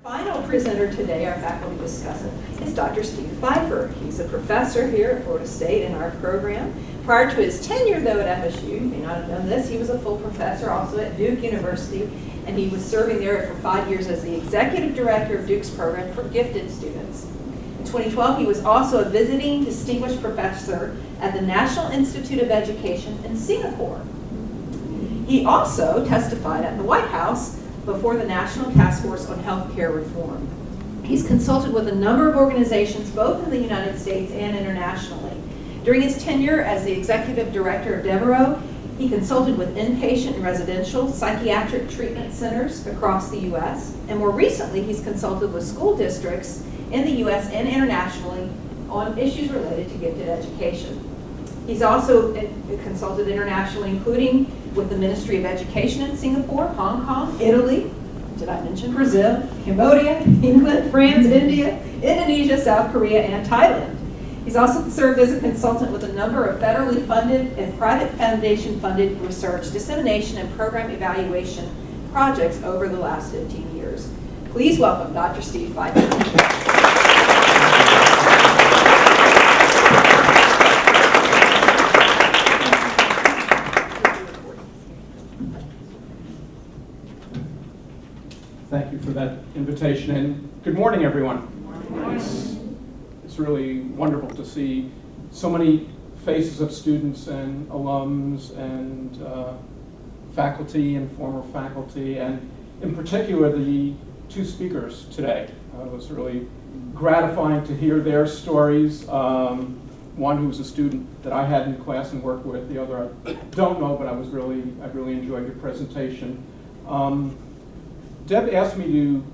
Final presenter today, our faculty discussant, is Dr. Steve Pfeiffer. He's a professor here at Florida State in our program. Prior to his tenure, though, at FSU, you may not have known this, he was a full professor also at Duke University, and he was serving there for 5 years as the executive director of Duke's program for gifted students. In 2012, he was also a visiting distinguished professor at the National Institute of Education in Singapore. He also testified at the White House before the National Task Force on Healthcare Reform. He's consulted with a number of organizations, both in the United States and internationally. During his tenure as the executive director of Devereaux, he consulted with inpatient and residential psychiatric treatment centers across the U.S. And more recently, he's consulted with school districts in the U.S. and internationally on issues related to gifted education. He's also consulted internationally, including with the Ministry of Education in Singapore, Hong Kong, Italy, did I mention Brazil, Cambodia, England, France, India, Indonesia, South Korea, and Thailand. He's also served as a consultant with a number of federally funded and private foundation-funded research, dissemination, and program evaluation projects over the last 15 years. Please welcome Dr. Steve Pfeiffer. Thank you for that invitation, and good morning, everyone. It's really wonderful to see so many faces of students and alums and faculty and former faculty, and in particular the two speakers today. It was really gratifying to hear their stories. One who was a student that I had in class and worked with, the other I don't know, but I really enjoyed your presentation. Deb asked me to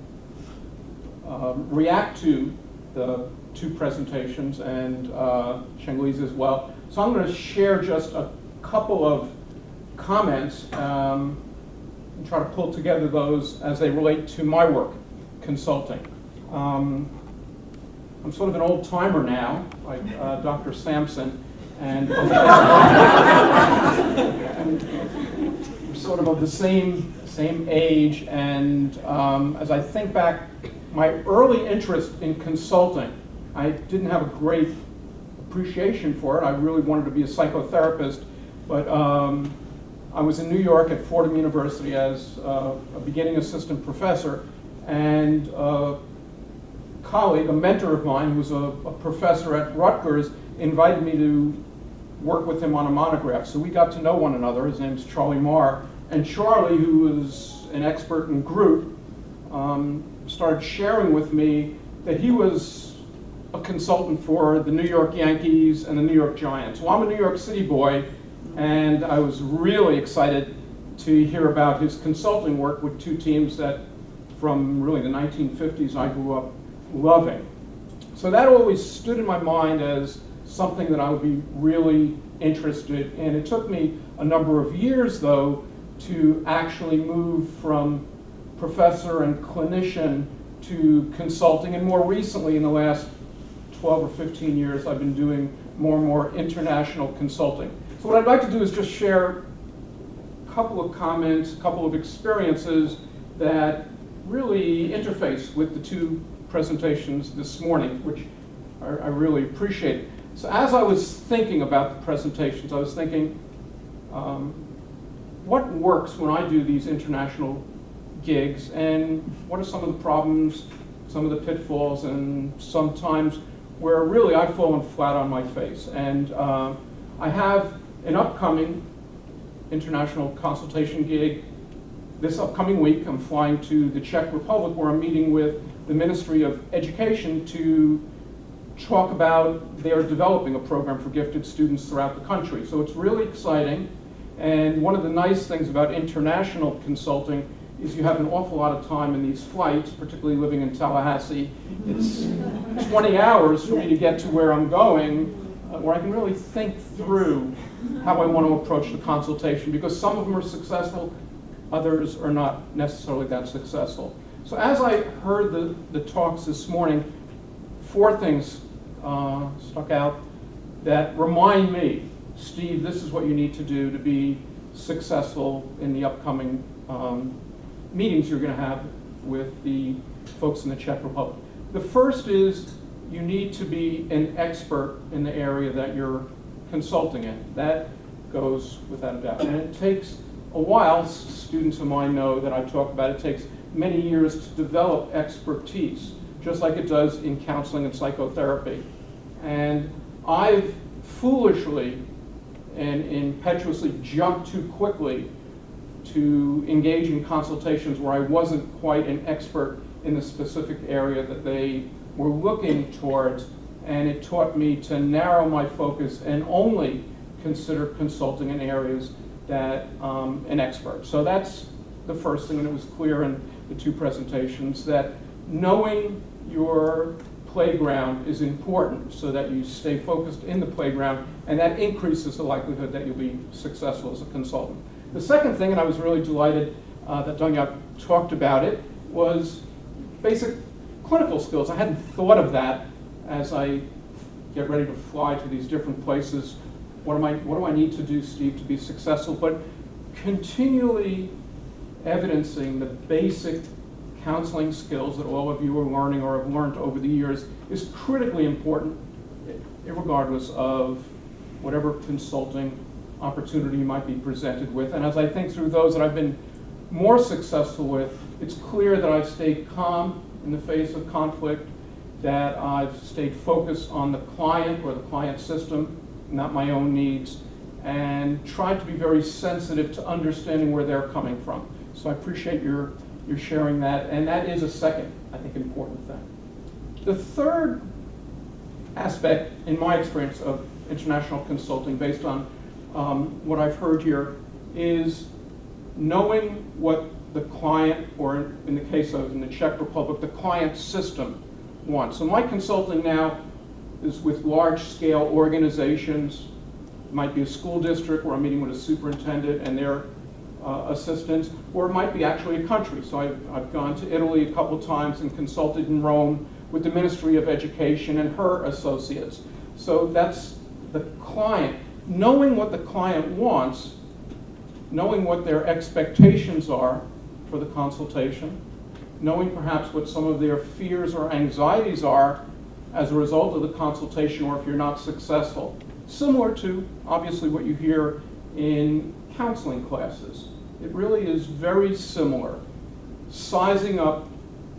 react to the two presentations, and Shenghui's as well. So I'm going to share just a couple of comments and try to pull together those as they relate to my work, consulting. I'm sort of an old timer now, like Dr. Sampson, and we're sort of the same age, and as I think back, my early interest in consulting, I didn't have a great appreciation for it. I really wanted to be a psychotherapist, but I was in New York at Fordham University as a beginning assistant professor, and a colleague, a mentor of mine, who was a professor at Rutgers, invited me to work with him on a monograph. So we got to know one another. His name's Charlie Marr. And Charlie, who was an expert in group, started sharing with me that he was a consultant for the New York Yankees and the New York Giants. Well, I'm a New York City boy, and I was really excited to hear about his consulting work with two teams that, from really the 1950s, I grew up loving. So that always stood in my mind as something that I would be really interested in. It took me a number of years, though, to actually move from professor and clinician to consulting, and more recently, in the last 12 or 15 years, I've been doing more and more international consulting. So what I'd like to do is just share a couple of comments, a couple of experiences that really interface with the two presentations this morning, which I really appreciate. So as I was thinking about the presentations, I was thinking, what works when I do these international gigs, and what are some of the problems, some of the pitfalls, and sometimes where really I've fallen flat on my face. And I have an upcoming international consultation gig this upcoming week. I'm flying to the Czech Republic, where I'm meeting with the Ministry of Education to talk about their developing a program for gifted students throughout the country. So it's really exciting. And one of the nice things about international consulting is you have an awful lot of time in these flights, particularly living in Tallahassee. It's 20 hours for me to get to where I'm going, where I can really think through how I want to approach the consultation, because some of them are successful, others are not necessarily that successful. So as I heard the talks this morning, four things stuck out that remind me, Steve, this is what you need to do to be successful in the upcoming meetings you're going to have with the folks in the Czech Republic. The first is you need to be an expert in the area that you're consulting in. That goes without a doubt. And it takes a while. Students of mine know that I talk about it takes many years to develop expertise, just like it does in counseling and psychotherapy. And I've foolishly and impetuously jumped too quickly to engage in consultations where I wasn't quite an expert in the specific area that they were looking towards, and it taught me to narrow my focus and only consider consulting in areas that an expert. So that's the first thing, and it was clear in the two presentations that knowing your playground is important so that you stay focused in the playground, and that increases the likelihood that you'll be successful as a consultant. The second thing, and I was really delighted that Dong-Yat talked about it, was basic clinical skills. I hadn't thought of that as I get ready to fly to these different places. What do I need to do, Steve, to be successful? But continually evidencing the basic counseling skills that all of you are learning or have learned over the years is critically important, regardless of whatever consulting opportunity you might be presented with. And as I think through those that I've been more successful with, it's clear that I've stayed calm in the face of conflict, that I've stayed focused on the client or the client system, not my own needs, and tried to be very sensitive to understanding where they're coming from. So I appreciate your sharing that, and that is a second, I think, important thing. The third aspect, in my experience of international consulting, based on what I've heard here, is knowing what the client, or in the case of in the Czech Republic, the client system wants. So my consulting now is with large-scale organizations. It might be a school district where I'm meeting with a superintendent and their assistants, or it might be actually a country. So I've gone to Italy a couple times and consulted in Rome with the Ministry of Education and her associates. So that's the client. Knowing what the client wants, knowing what their expectations are for the consultation, knowing perhaps what some of their fears or anxieties are as a result of the consultation, or if you're not successful. Similar to, obviously, what you hear in counseling classes. It really is very similar. Sizing up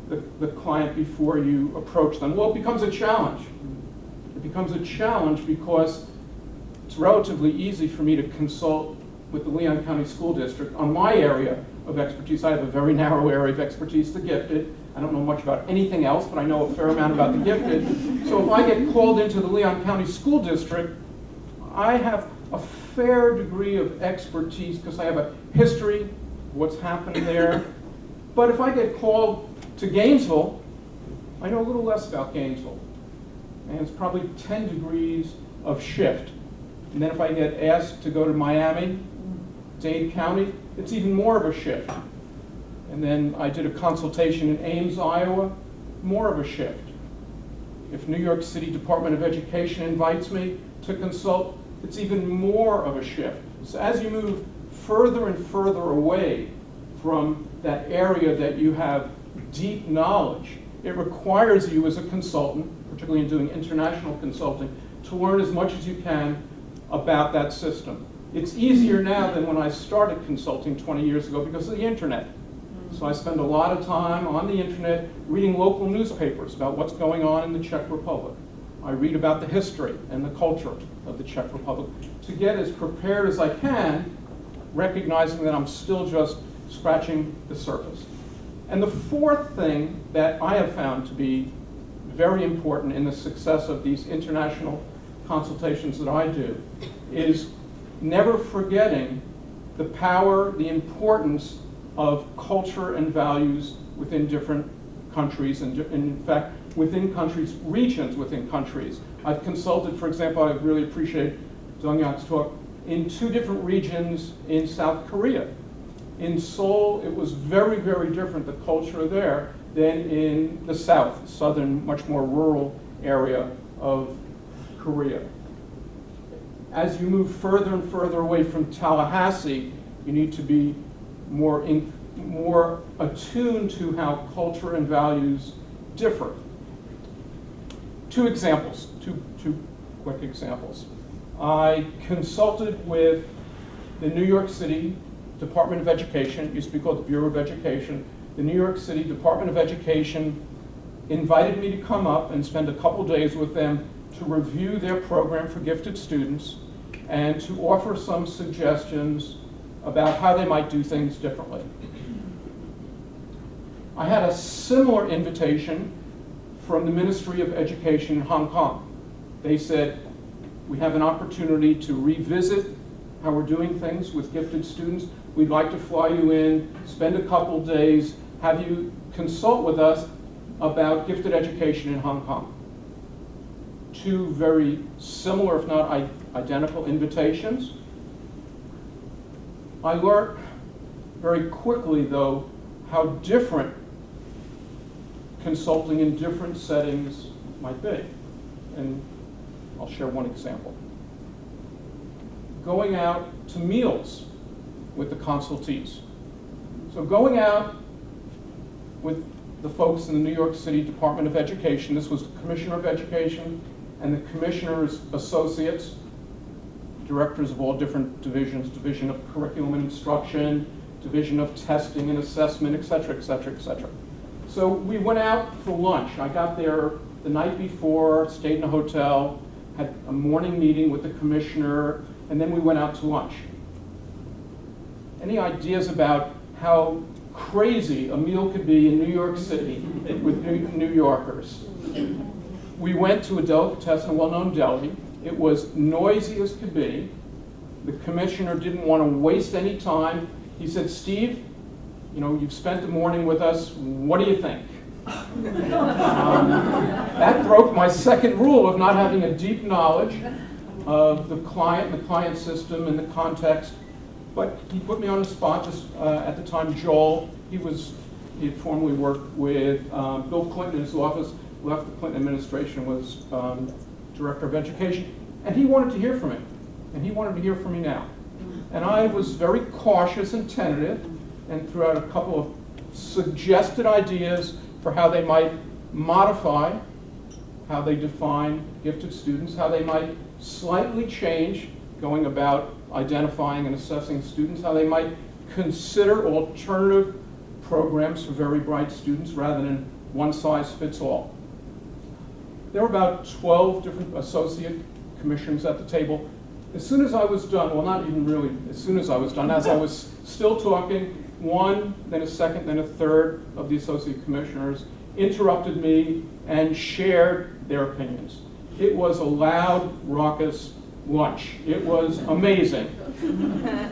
the client before you approach them. Well, it becomes a challenge. It becomes a challenge because it's relatively easy for me to consult with the Leon County School District on my area of expertise. I have a very narrow area of expertise, the gifted. I don't know much about anything else, but I know a fair amount about the gifted. So if I get called into the Leon County School District, I have a fair degree of expertise because I have a history of what's happened there. But if I get called to Gainesville, I know a little less about Gainesville. And it's probably 10 degrees of shift. And then if I get asked to go to Miami, Dade County, it's even more of a shift. And then I did a consultation in Ames, Iowa, more of a shift. If New York City Department of Education invites me to consult, it's even more of a shift. So as you move further and further away from that area that you have deep knowledge, it requires you as a consultant, particularly in doing international consulting, to learn as much as you can about that system. It's easier now than when I started consulting 20 years ago because of the internet. So I spend a lot of time on the internet reading local newspapers about what's going on in the Czech Republic. I read about the history and the culture of the Czech Republic to get as prepared as I can, recognizing that I'm still just scratching the surface. And the fourth thing that I have found to be very important in the success of these international consultations that I do is never forgetting the power, the importance of culture and values within different countries, and in fact, within countries, regions within countries. I've consulted, for example, I really appreciate Dong-Yat's talk, in 2 different regions in South Korea. In Seoul, it was very, very different, the culture there, than in the south, southern, much more rural area of Korea. As you move further and further away from Tallahassee, you need to be more more attuned to how culture and values differ. Two quick examples. I consulted with the New York City Department of Education, it used to be called the Bureau of Education. The New York City Department of Education invited me to come up and spend a couple days with them to review their program for gifted students and to offer some suggestions about how they might do things differently. I had a similar invitation from the Ministry of Education in Hong Kong. They said, we have an opportunity to revisit how we're doing things with gifted students. We'd like to fly you in, spend a couple days, have you consult with us about gifted education in Hong Kong. Two very similar, if not identical, invitations. I learned very quickly, though, how different consulting in different settings might be. And I'll share one example. Going out to meals with the consultees. So going out with the folks in the New York City Department of Education, this was the Commissioner of Education and the Commissioner's associates, directors of all different divisions, Division of Curriculum and Instruction, Division of Testing and Assessment, et cetera, et cetera, et cetera. So we went out for lunch. I got there the night before, stayed in a hotel, had a morning meeting with the commissioner, and then we went out to lunch. Any ideas about how crazy a meal could be in New York City with New Yorkers? We went to a delicatessen, a well-known deli. It was noisy as could be. The commissioner didn't want to waste any time. He said, Steve, you know, you've spent the morning with us. What do you think? That broke my second rule of not having a deep knowledge of the client system, and the context. But he put me on the spot. Just at the time, Joel, he had formerly worked with Bill Clinton in his office, left the Clinton administration, was Director of Education, and he wanted to hear from me. And he wanted to hear from me now. And I was very cautious and tentative, and threw out a couple of suggested ideas for how they might modify how they define gifted students, how they might slightly change going about identifying and assessing students, how they might consider alternative programs for very bright students rather than one size fits all. There were about 12 different associate commissioners at the table. As soon as I was done, well, not even really as soon as I was done, as I was still talking, one, then a second, then a third of the associate commissioners interrupted me and shared their opinions. It was a loud, raucous lunch. It was amazing.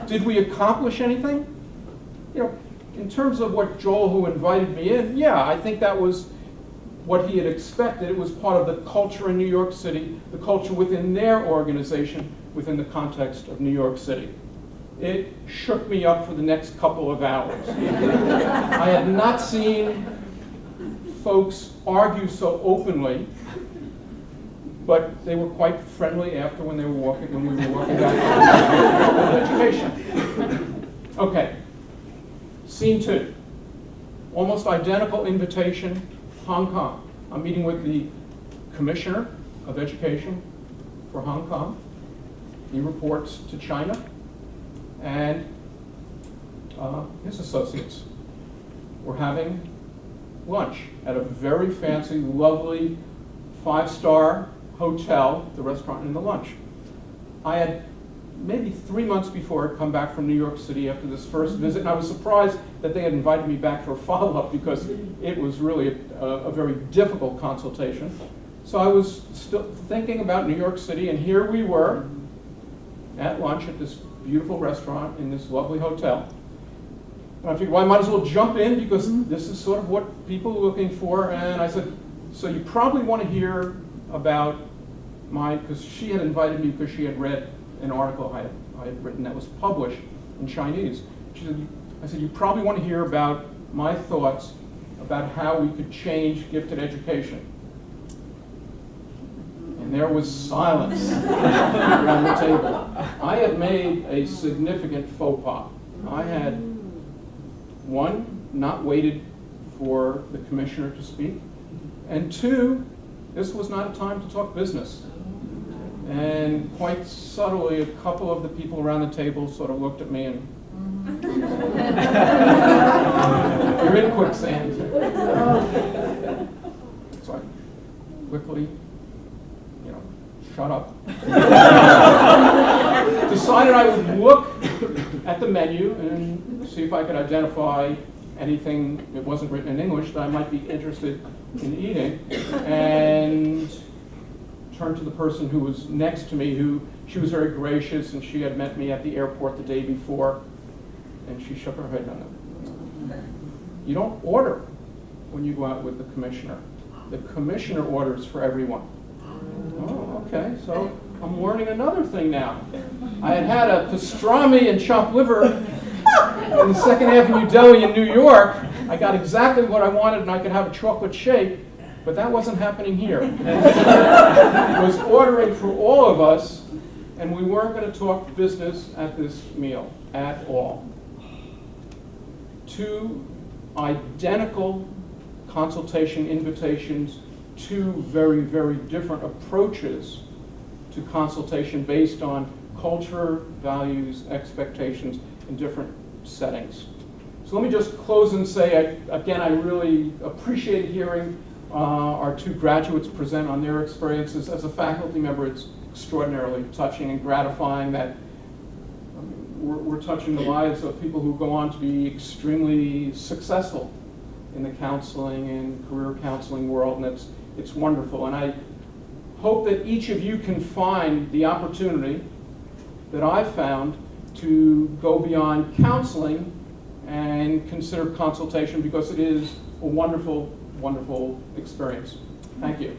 Did we accomplish anything? You know, in terms of what Joel, who invited me in, yeah, I think that was what he had expected. It was part of the culture in New York City, the culture within their organization, within the context of New York City. It shook me up for the next couple of hours. I had not seen folks argue so openly, but they were quite friendly after when we were walking back to education. Okay, scene 2. Almost identical invitation, Hong Kong. I'm meeting with the Commissioner of Education for Hong Kong. He reports to China, and his associates. We're having lunch at a very fancy, lovely 5-star hotel, the restaurant and the lunch. I had maybe 3 months before I'd come back from New York City after this first visit, and I was surprised that they had invited me back for a follow-up because it was really a very difficult consultation. So I was still thinking about New York City, and here we were at lunch at this beautiful restaurant in this lovely hotel. And I figured, well, I might as well jump in because this is sort of what people are looking for. And I said, so you probably want to hear about because she had invited me because she had read an article I had written that was published in Chinese. I said, you probably want to hear about my thoughts about how we could change gifted education. And there was silence around the table. I had made a significant faux pas. I had one, not waited for the commissioner to speak, and two, this was not a time to talk business. And quite subtly, a couple of the people around the table sort of looked at me and, you're in quicksand. So I quickly, shut up. Decided I would look at the menu and see if I could identify anything that wasn't written in English that I might be interested in eating, and turned to the person who was next to me, she was very gracious, and she had met me at the airport the day before, and she shook her head. No. You don't order when you go out with the commissioner. The commissioner orders for everyone. Oh, okay, so I'm learning another thing now. I had a pastrami and chopped liver in the 2nd Avenue Deli in New York. I got exactly what I wanted, and I could have a chocolate shake, but that wasn't happening here. It was ordering for all of us, and we weren't going to talk business at this meal at all. 2 identical consultation invitations, 2 very, very different approaches to consultation based on culture, values, expectations in different settings. So let me just close and say, again, I really appreciated hearing our 2 graduates present on their experiences. As a faculty member, it's extraordinarily touching and gratifying that we're touching the lives of people who go on to be extremely successful in the counseling and career counseling world, and it's wonderful. And I hope that each of you can find the opportunity that I've found to go beyond counseling and consider consultation, because it is a wonderful, wonderful experience. Thank you.